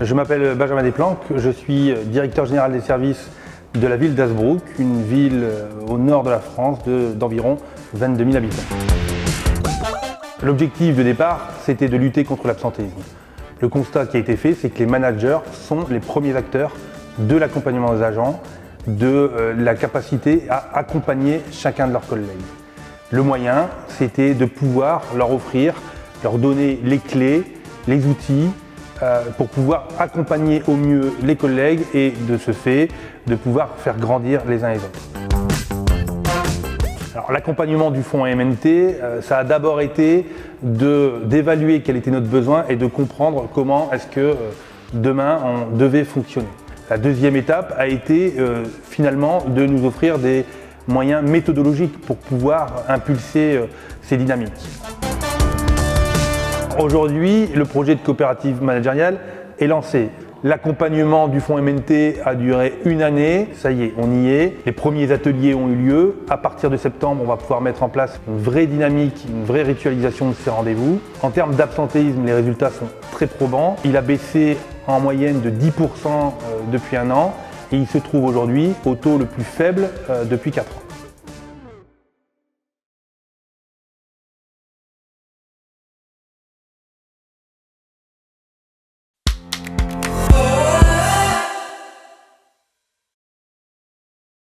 Je m'appelle Benjamin Desplanques, je suis directeur général des services de la ville d'Hazebrouck, une ville au nord de la France d'environ 22 000 habitants. L'objectif de départ, c'était de lutter contre l'absentéisme. Le constat qui a été fait, c'est que les managers sont les premiers acteurs de l'accompagnement des agents, de la capacité à accompagner chacun de leurs collègues. Le moyen, c'était de pouvoir leur offrir, leur donner les clés, les outils, pour pouvoir accompagner au mieux les collègues et de ce fait, de pouvoir faire grandir les uns les autres. Alors, l'accompagnement du fonds MNT, ça a d'abord été d'évaluer quel était notre besoin et de comprendre comment est-ce que demain on devait fonctionner. La deuxième étape a été finalement de nous offrir des moyens méthodologiques pour pouvoir impulser ces dynamiques. Aujourd'hui, le projet de coopérative managériale est lancé. L'accompagnement du fonds MNT a duré 1 année, ça y est, on y est. Les premiers ateliers ont eu lieu. À partir de septembre, on va pouvoir mettre en place une vraie dynamique, une vraie ritualisation de ces rendez-vous. En termes d'absentéisme, les résultats sont très probants. Il a baissé en moyenne de 10% depuis 1 an et il se trouve aujourd'hui au taux le plus faible depuis 4 ans.